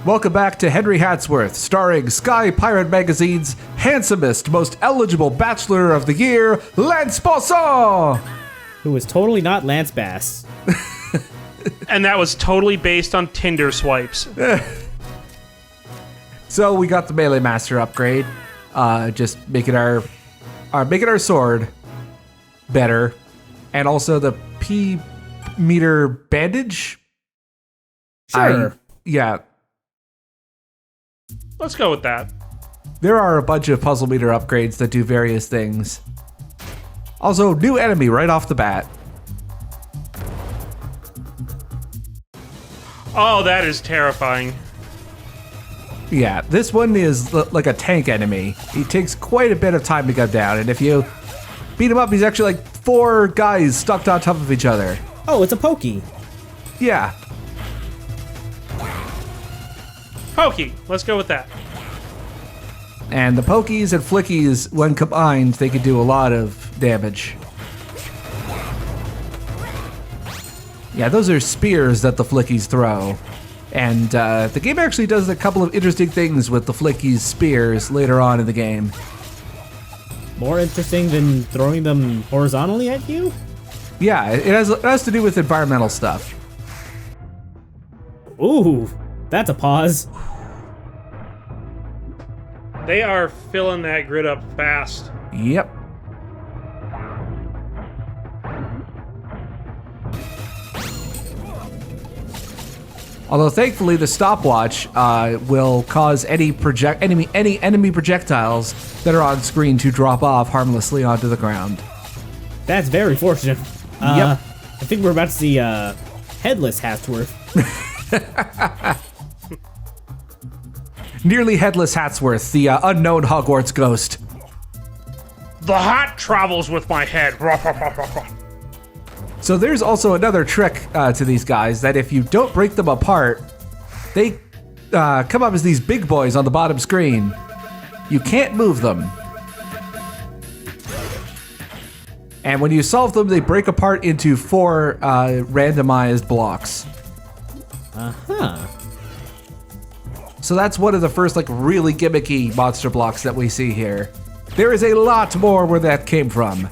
Welcome back to Henry Hatsworth, starring Sky Pirate Magazine's handsomest, most eligible bachelor of the year, Lance Poisson! Who was totally not Lance Bass. And that was totally based on Tinder swipes. So we got the Melee Master upgrade, just making our sword better, and also the P-meter bandage. Sure. Yeah. Let's go with that. There are a bunch of puzzle meter upgrades that do various things. Also, new enemy right off the bat. Oh, that is terrifying. Yeah, this one is like a tank enemy. He takes quite a bit of time to go down, and if you beat him up, he's actually like 4 guys stuck on top of each other. Oh, it's a pokey. Yeah. Pokey. Let's go with that. And the pokies and flickies, when combined, they can do a lot of damage. Yeah, those are spears that the flickies throw. And the game actually does a couple of interesting things with the flickies' spears later on in the game. More interesting than throwing them horizontally at you? Yeah, it has to do with environmental stuff. Ooh, that's a pause. They are filling that grid up fast. Yep. Although thankfully the stopwatch will cause any enemy projectiles that are on screen to drop off harmlessly onto the ground. That's very fortunate. Yep. I think we're about to see headless Hatsworth. Nearly headless Hatsworth, the unknown Hogwarts ghost. The hat travels with my head. So there's also another trick to these guys, that if you don't break them apart, they come up as these big boys on the bottom screen. You can't move them. And when you solve them, they break apart into 4 randomized blocks. Uh-huh. So that's one of the first really gimmicky monster blocks that we see here. There is a lot more where that came from.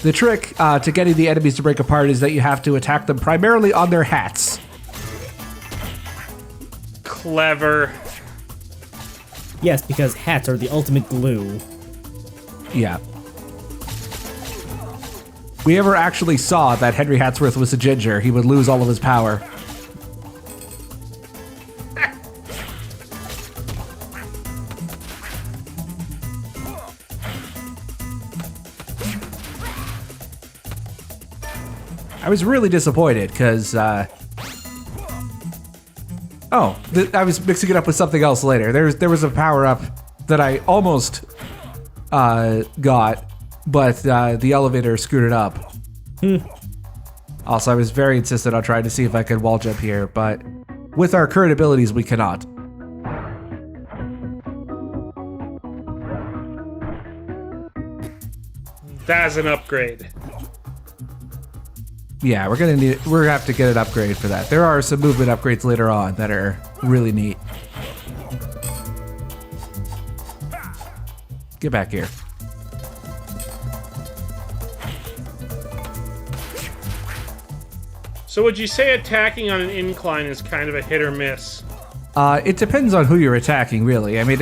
The trick to getting the enemies to break apart is that you have to attack them primarily on their hats. Clever. Yes, because hats are the ultimate glue. Yeah. If we ever actually saw that Henry Hatsworth was a ginger, he would lose all of his power. I was really disappointed because, I was mixing it up with something else later. There was a power-up that I almost got, but the elevator screwed it up. Also, I was very insistent on trying to see if I could wall jump here, but with our current abilities, we cannot. That's an upgrade. Yeah, we're gonna have to get an upgrade for that. There are some movement upgrades later on that are really neat. Get back here. So would you say attacking on an incline is kind of a hit or miss? It depends on who you're attacking, really. I mean,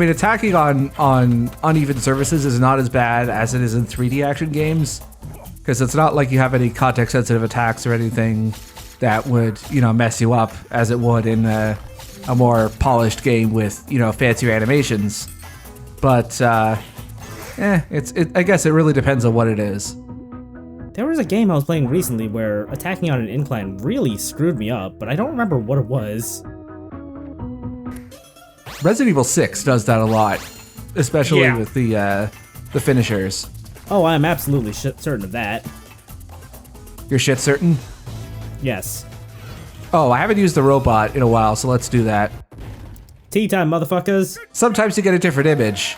attacking on uneven surfaces is not as bad as it is in 3D action games. Because it's not like you have any context-sensitive attacks or anything that would, mess you up as it would in a more polished game with, fancier animations. But, I guess it really depends on what it is. There was a game I was playing recently where attacking on an incline really screwed me up, but I don't remember what it was. Resident Evil 6 does that a lot, especially with the finishers. Oh, I'm absolutely certain of that. You're shit certain? Yes. Oh, I haven't used the robot in a while, so let's do that. Tea time, motherfuckers. Sometimes you get a different image.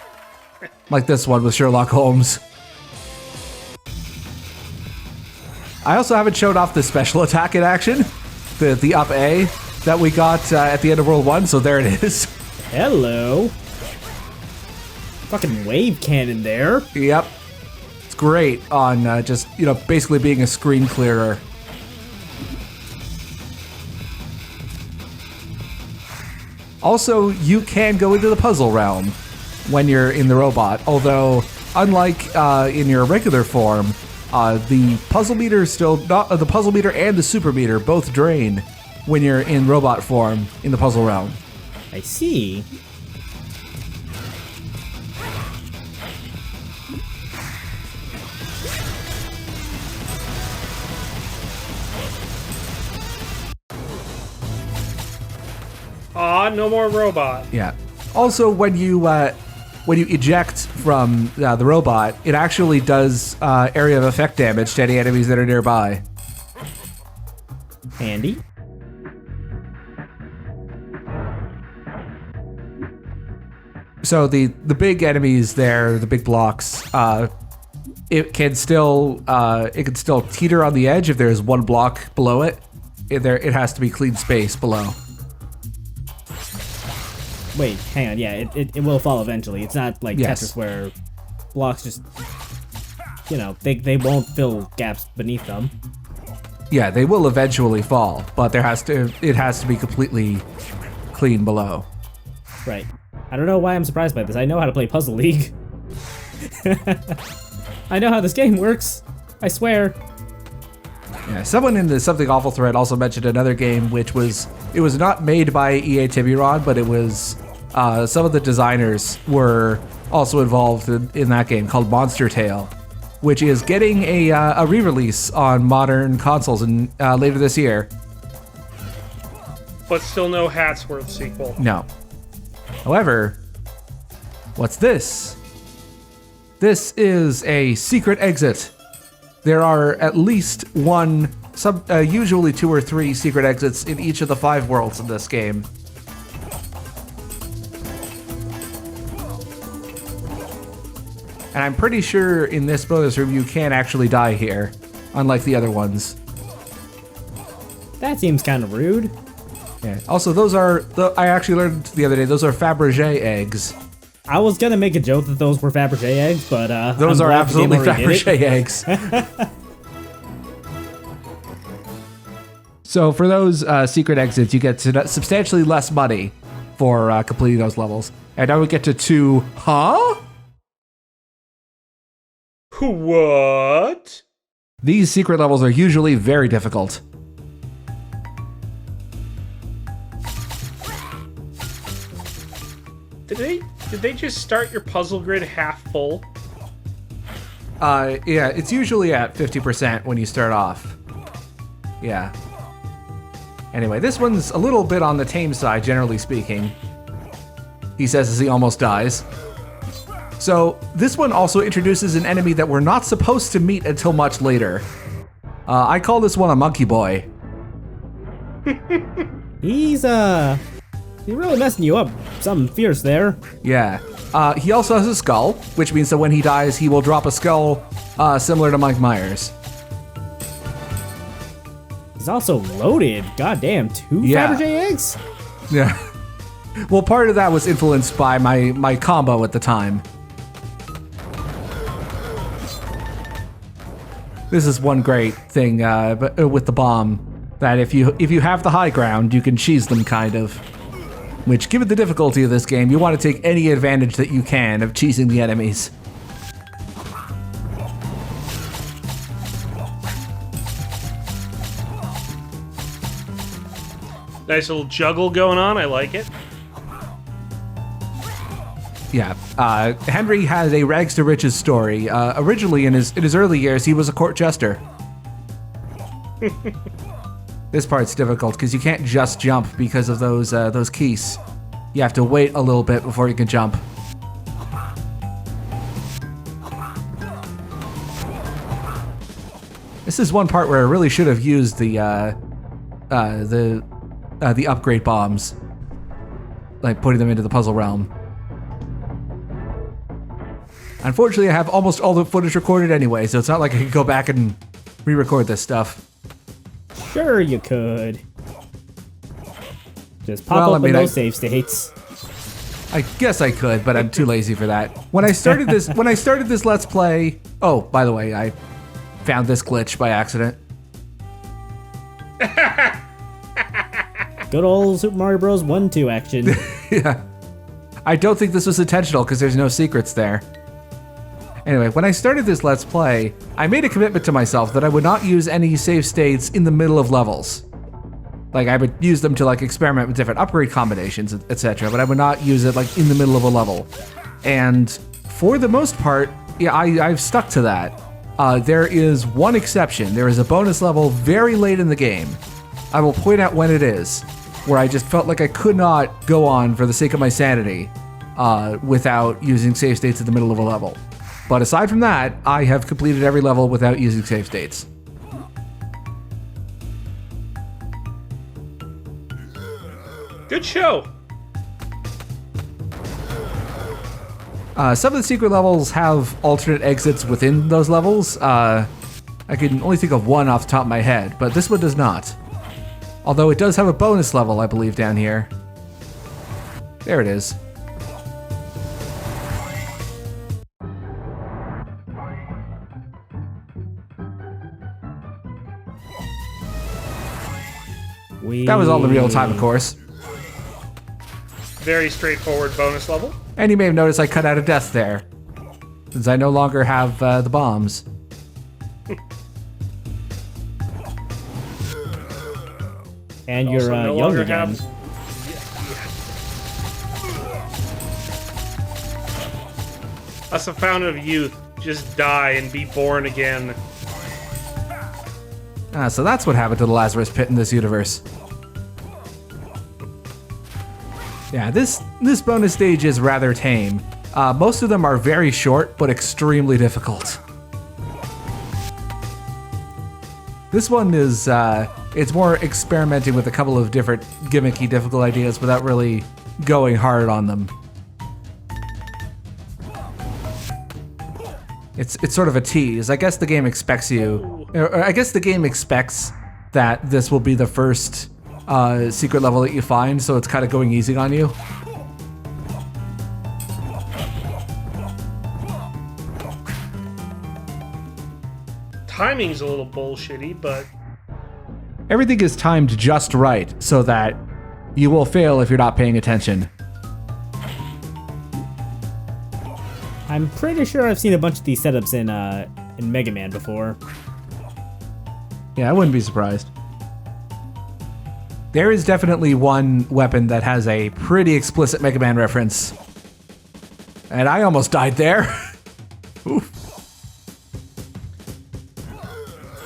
Like this one with Sherlock Holmes. I also haven't showed off the special attack in action. The up A that we got at the end of World 1, so there it is. Hello. Fucking wave cannon there. Yep. It's great on just, basically being a screen clearer. Also, you can go into the puzzle realm when you're in the robot, although unlike in your regular form, the puzzle meter the puzzle meter and the super meter both drain when you're in robot form in the puzzle realm. I see. Aw, no more robot. Yeah. Also, when you eject from the robot, it actually does area of effect damage to any enemies that are nearby. Handy. So the big enemies there, the big blocks, it can still teeter on the edge if there's one block below it. It has to be clean space below. Wait, hang on. Yeah, it will fall eventually. It's not like Yes. Tetris where blocks just, they won't fill gaps beneath them. Yeah, they will eventually fall, but it has to be completely clean below. Right. I don't know why I'm surprised by this. I know how to play Puzzle League. I know how this game works. I swear. Yeah, someone in the Something Awful thread also mentioned another game which was not made by EA Tiburon, but it was some of the designers were also involved in that game called Monster Tale, which is getting a re-release on modern consoles later this year. But still no Hatsworth sequel. No. However, what's this? This is a secret exit. There are at least usually 2 or 3 secret exits in each of the 5 worlds in this game. And I'm pretty sure in this bonus room you can actually die here, unlike the other ones. That seems kind of rude. Yeah. Also, I actually learned the other day, those are Fabergé eggs. I was gonna make a joke that those were Fabergé eggs, but Those I'm are glad the game absolutely already did Fabergé it. eggs. So for those secret exits, you get substantially less money for completing those levels. And now we get to 2, huh? What? These secret levels are usually very difficult. Did they just start your puzzle grid half full? Yeah, it's usually at 50% when you start off. Yeah. Anyway, this one's a little bit on the tame side, generally speaking. He says as he almost dies. So, this one also introduces an enemy that we're not supposed to meet until much later. I call this one a monkey boy. He's really messing you up. Something fierce there. Yeah. He also has a skull, which means that when he dies, he will drop a skull similar to Mike Myers. He's also loaded. Goddamn, 2 Yeah. Fabergé eggs? Yeah. Well, part of that was influenced by my combo at the time. This is one great thing with the bomb, that if you have the high ground, you can cheese them, kind of. Which, given the difficulty of this game, you want to take any advantage that you can of cheesing the enemies. Nice little juggle going on. I like it. Yeah, Henry has a rags to riches story. Originally, in his early years, he was a court jester. This part's difficult because you can't just jump because of those keys. You have to wait a little bit before you can jump. This is one part where I really should have used the upgrade bombs. like putting them into the puzzle realm. Unfortunately, I have almost all the footage recorded anyway, so it's not like I can go back and re-record this stuff. Sure you could. Just pop up in those save states. I guess I could, but I'm too lazy for that. When I started this Let's Play... Oh, by the way, I found this glitch by accident. Good old Super Mario Bros. 1-2 action. Yeah. I don't think this was intentional because there's no secrets there. Anyway, when I started this Let's Play, I made a commitment to myself that I would not use any save states in the middle of levels. Like, I would use them to, like, experiment with different upgrade combinations, etc., but I would not use it, like, in the middle of a level. And for the most part, yeah, I've stuck to that. There is one exception. There is a bonus level very late in the game. I will point out when it is, where I just felt like I could not go on for the sake of my sanity without using save states in the middle of a level. But aside from that, I have completed every level without using save states. Good show. Some of the secret levels have alternate exits within those levels. I can only think of one off the top of my head, but this one does not. Although it does have a bonus level, I believe, down here. There it is. That was all in real time, of course. Very straightforward bonus level. And you may have noticed I cut out a death there, since I no longer have the bombs. And you're no young longer again. That's the fountain of youth. Just die and be born again. So that's what happened to the Lazarus Pit in this universe. Yeah, this bonus stage is rather tame. Most of them are very short, but extremely difficult. This one is, it's more experimenting with a couple of different gimmicky difficult ideas without really going hard on them. It's sort of a tease. I guess the game expects you, or I guess the game expects that this will be the first secret level that you find, so it's kind of going easy on you. Timing's a little bullshitty, but Everything is timed just right so that you will fail if you're not paying attention. I'm pretty sure I've seen a bunch of these setups in Mega Man before. Yeah, I wouldn't be surprised. There is definitely one weapon that has a pretty explicit Mega Man reference. And I almost died there. Oof.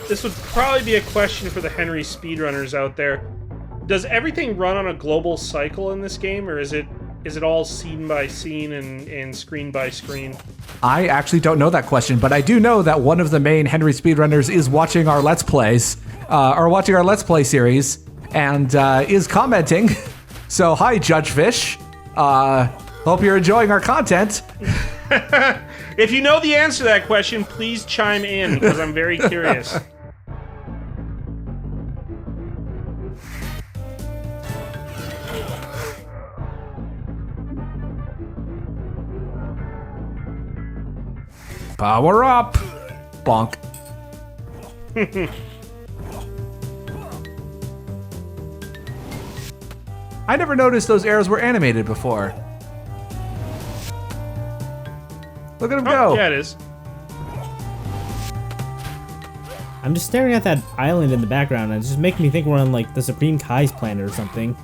This would probably be a question for the Henry speedrunners out there. Does everything run on a global cycle in this game, or is it all scene by scene and screen by screen? I actually don't know that question, but I do know that one of the main Henry speedrunners is watching our Let's Plays, or watching our Let's Play series, and is commenting. So, hi, Judge Fish. Hope you're enjoying our content. If you know the answer to that question, please chime in, because I'm very curious. Power up! Bonk. I never noticed those arrows were animated before. Look at him go. Yeah, it is. I'm just staring at that island in the background, and it's just making me think we're on, like, the Supreme Kai's planet or something.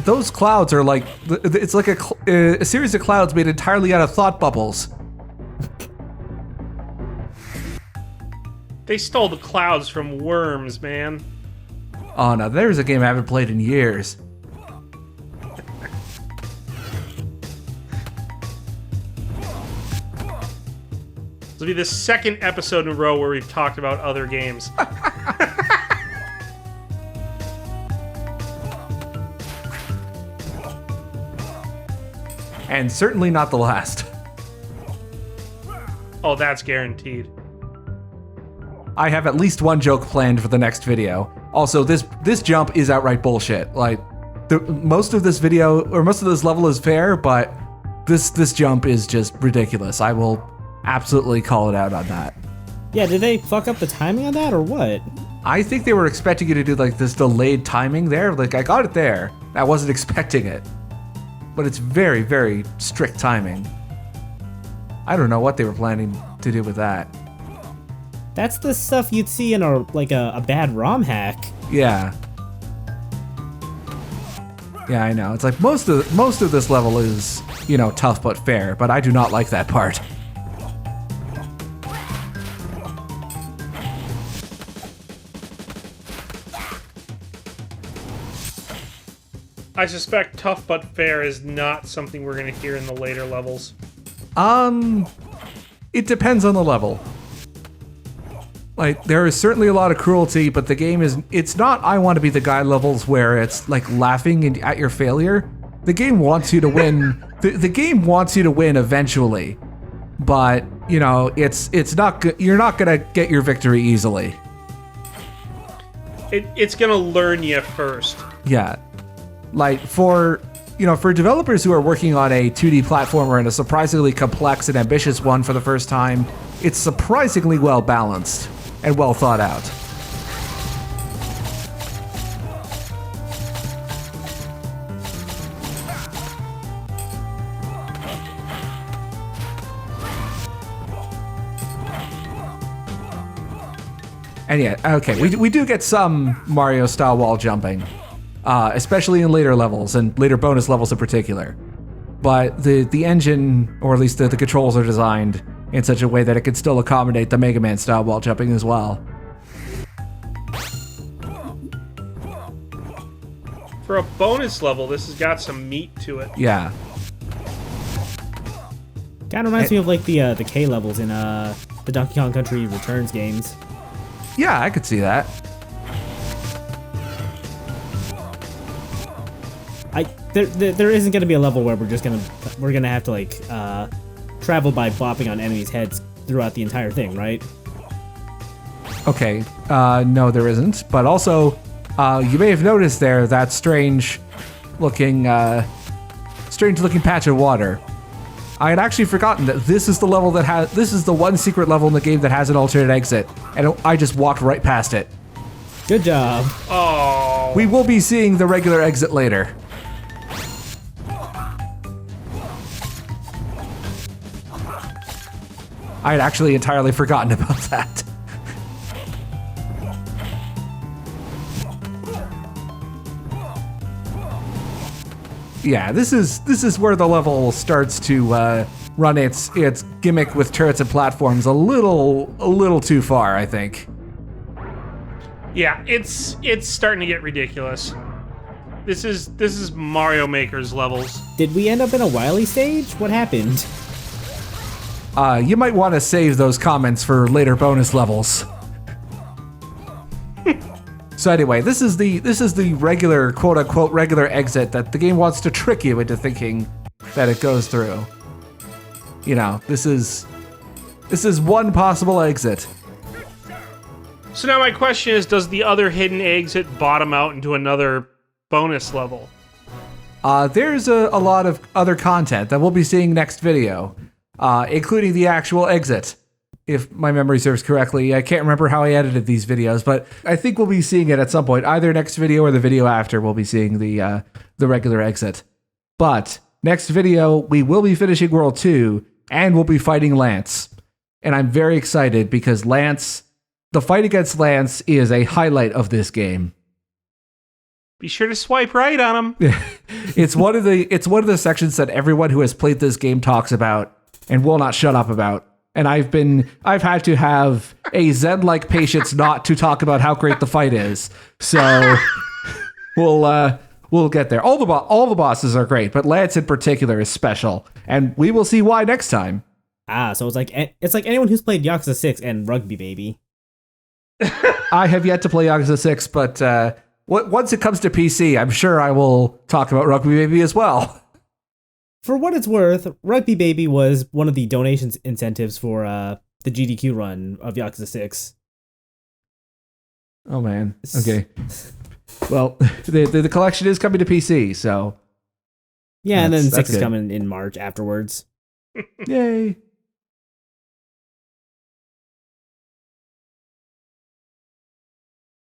Those clouds are like... It's like a series of clouds made entirely out of thought bubbles. They stole the clouds from Worms, man. Oh, no, there's a game I haven't played in years. This will be the second episode in a row where we've talked about other games. and certainly not the last. Oh, that's guaranteed. I have at least one joke planned for the next video. Also, this jump is outright bullshit. Like, most of this video, or most of this level is fair, but this jump is just ridiculous. I will absolutely call it out on that. Yeah, did they fuck up the timing on that, or what? I think they were expecting you to do like this delayed timing there. Like, I got it there. I wasn't expecting it. But it's very, very strict timing. I don't know what they were planning to do with that. That's the stuff you'd see in a bad ROM hack. Yeah. Yeah, I know. It's like most of this level is, you know, tough but fair, but I do not like that part. I suspect tough but fair is not something we're going to hear in the later levels. It depends on the level. Like, there is certainly a lot of cruelty, but the game it's not I want to be the guy levels where it's like laughing at your failure. The game wants you to win. The game wants you to win eventually. But, you know, it's not you're not going to get your victory easily. It's going to learn you first. Yeah. Like, for developers who are working on a 2D platformer and a surprisingly complex and ambitious one for the first time, it's surprisingly well balanced and well thought out. And yeah, okay, we do get some Mario-style wall jumping. Especially in later levels, and later bonus levels in particular. But the engine, or at least the controls, are designed in such a way that it can still accommodate the Mega Man style wall jumping as well. For a bonus level, this has got some meat to it. Yeah. Kind of reminds me of like the K levels in the Donkey Kong Country Returns games. Yeah, I could see that. There isn't gonna be a level where we're gonna have to like travel by bopping on enemies' heads throughout the entire thing, right? Okay, no there isn't. But also, you may have noticed there that strange looking patch of water. I had actually forgotten that this is the level this is the one secret level in the game that has an alternate exit, and I just walked right past it. Good job. Oh. We will be seeing the regular exit later. I had actually entirely forgotten about that. Yeah, this is where the level starts to run its gimmick with turrets and platforms a little too far, I think. Yeah, it's starting to get ridiculous. This is Mario Maker's levels. Did we end up in a Wily stage? What happened? You might want to save those comments for later bonus levels. So anyway, this is the regular, quote unquote, regular exit that the game wants to trick you into thinking that it goes through. You know, this is one possible exit. So now my question is, does the other hidden exit bottom out into another bonus level? There's a lot of other content that we'll be seeing next video, including the actual exit. If my memory serves correctly, I can't remember how I edited these videos, but I think we'll be seeing it at some point. Either next video or the video after, we'll be seeing the regular exit. But next video, we will be finishing World 2, and we'll be fighting Lance. And I'm very excited because the fight against Lance is a highlight of this game. Be sure to swipe right on him. It's one of the sections that everyone who has played this game talks about and will not shut up about. And I've had to have a Zen-like patience not to talk about how great the fight is. So we'll get there. All the bosses are great, but Lance in particular is special, and we will see why next time. So it's like anyone who's played Yakuza 6 and Rugby Baby. I have yet to play Yakuza 6, but once it comes to PC, I'm sure I will talk about Rugby Baby as well. For what it's worth, Rugby Baby was one of the donations incentives for the GDQ run of Yakuza 6. Oh man. Okay. Well, the collection is coming to PC, so yeah, and then 6 is good. coming in March afterwards. Yay.